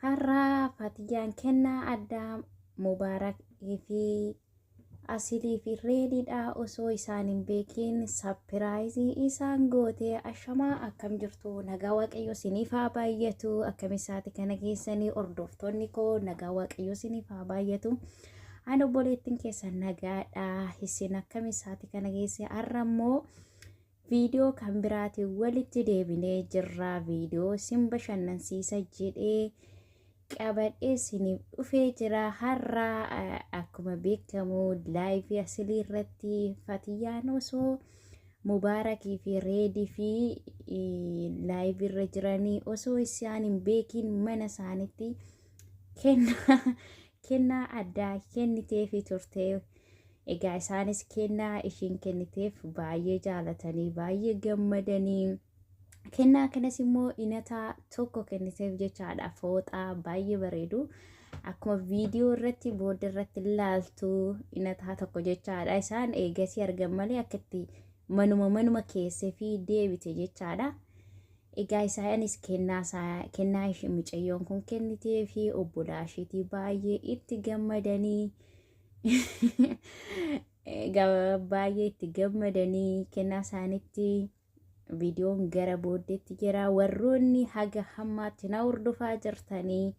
har'a Fatiyaan kennaa addaa Mubaarak fi asilii fi reediidha osoo isaan hin beekin sapiraayizii isaan gootee ashamaa akkam jirtu nagaa waaqayyo siniif haa baay'atu akkamisaati kana keessanii hordoftoonni koo nagaa waaqayyo siniif haa baay'atu ani obboleettiin keessan nagaadha isin akkamisaati kana keessa har'a immoo viidiyoo kan biraati walitti deebinee jirra viidiyoo sin bashannansiisa jedhee qabadhee isiniif dhufee jira har'a akkuma beekamu laayivii asilii irratti Fatiyaan osoo Mubaarakii fi reedii fi laayivii irra jiranii osoo isaan hin beekin mana isaanitti kennaa addaa kenniteef turte egaa isaanis kennaa ishiin kenniteef baay'ee jaalatanii baay'ee gammadanii kennaa kanas immoo inataa tokko kenniteef jechaadha fooxaa baay'ee bareedu akkuma viidiyoo irratti booda irratti ilaaltu inataa tokko jechaadha isaan eegasii argan malee akkatti manuma keessee fi deebite jechaadha egaa isaanis kennaa ishee mucayyoon kun kennitee fi obbolaashiitii baay'ee itti gammadanii baay'ee itti gammadanii kennaa isaanitti viidiyoon gara booddeetti jira warroonni haga hammaatti na hordofaa jirtanii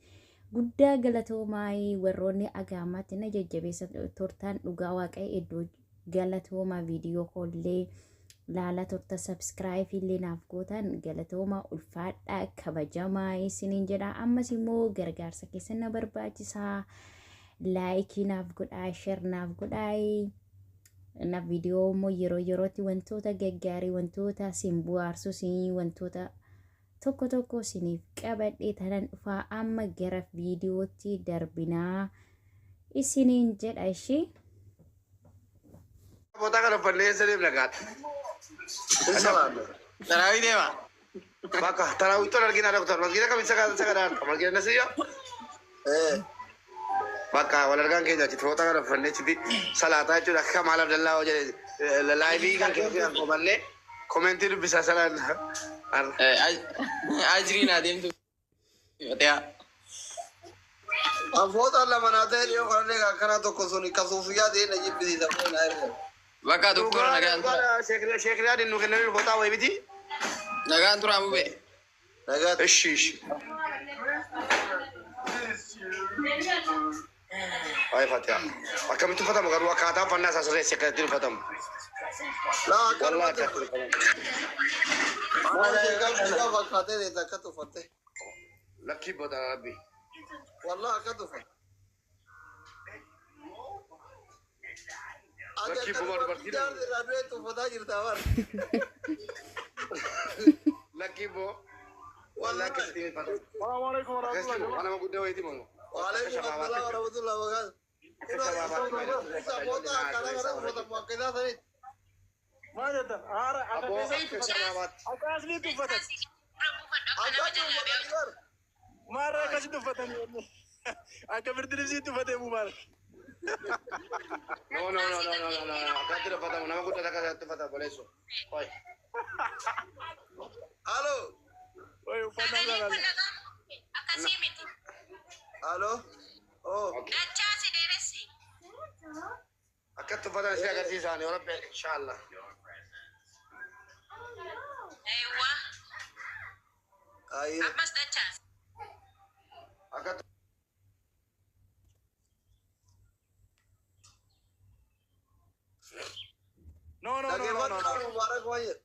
guddaa galatoomaa warroonni haga hammaatti na jajjabeessa turtan dhugaa waaqayyo iddoo galatoomaa viidiyoo kollee laala turta subscribe illee naaf gootan galatoomaa ulfaadhaa kabajamaa isiniin jedha ammas immoo gargaarsa keessan na barbaachisaa laayikii naaf godhaa share naaf godhaa na video mo yerootti wantoota gaggaarii wantoota simbu arsuusin wantoota tokko siniif qabadhee tanan dhufaa amma gara videootti darbinaa isiniin jedha ishee boota kana falleessaniif nagaadha. Tarawih deema. Bakka tarawih tola argina doktor masjida kamisa sagadaan masjida nasiya. Bakka walargaan keenya achi foota kana fanneechiti salaataa jechuudha akka maal abdallaa hojjete laayivii kan keessatti qomallee komentii dubbisaa salaan ajriin adeemtu foota lama naa ta'e dhiyoo kanallee akkana tokko sun kasuufiyyaa ta'e na jibbisiisa bakka doktora nagaan tura sheekriyaa dinnu kennanii foota wayi biti nagaan tura bube nagaa ishi Ay Fatiyaan akkamitti uffatamu garuu akkaataa uffannaa isaa sirreessi akkatti uffatamu. Wallah akkatti uffatamu. Lakkii boota rabbi. Wallah akkatti uffata. Lakkii boota Lakkii boo. Wallah akkatti uffata. Waan nama guddaa wayiiti moo. وعليكم السلام ورحمة الله وبركاته. Halo. Oh. Dacha si deresi. Akat tu pada saya kasih sana orang pe insyaallah. Aywa. Ayo. Mas dacha. Akat No. Mubarak wajib.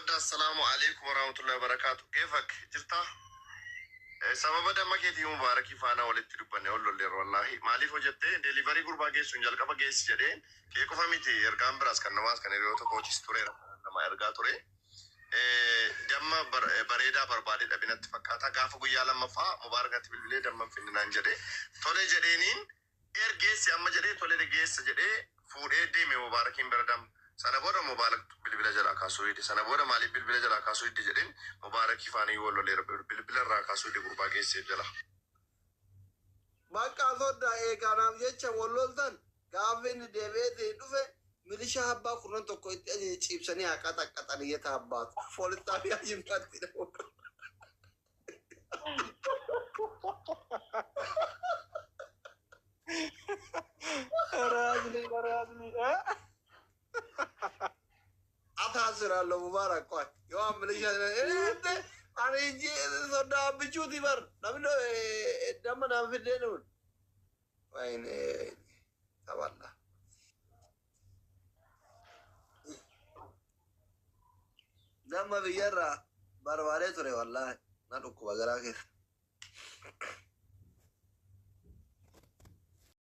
Assalamu alaikum warahmatullahi wabarakatuh. Kefak jirta? Sababa damma keetii Mubaarakii faana walitti dubbanne ollolleerra wallahi maaliif hojjette delivery gurbaa geessuun jalqaba geessi jedheen kee qofa miti ergaan biraas kan namaas kan hiriyoota koochis ture nama ergaa ture damma bareedaa barbaade dhabinatti fakkaata gaafa guyyaa lammaffaa Mubaarakatti bilbilee damma finninaan jedhee tole jedheeniin ergeessi amma jedhee tole geessa jedhee fuudhee deeme Mubaarakiin bira damma sana booda Mubaarak bilbila jalaa kaasuu hidhi sana booda maaliif bilbila jalaa kaasuu hidhi jedheen Mubaarakii faana yoo lolleera bilbila irraa kaasuu hidhi gurbaa geesseef jala. Bakka soddaa eeganaaf jecha walloltan gaafa inni deebi'ee dhufe milishaa abbaa kurnan tokko itti ciibsanii haqaa xaqqaxanii yetaa abbaatu foolitaa fi ajimtaatti dhabu. እነግርሃለሁ ሙባረክ ቆይ ያው አምልሽ እንደ አሬ እንጂ ሶዳ ብቹት ይበር ለምን ደመና ፍዴ ነው ወይኔ ተባላ ደማ ብየራ ባርባሬ ቱሬ ወላሂ ናዱኩ በገራ ኬስ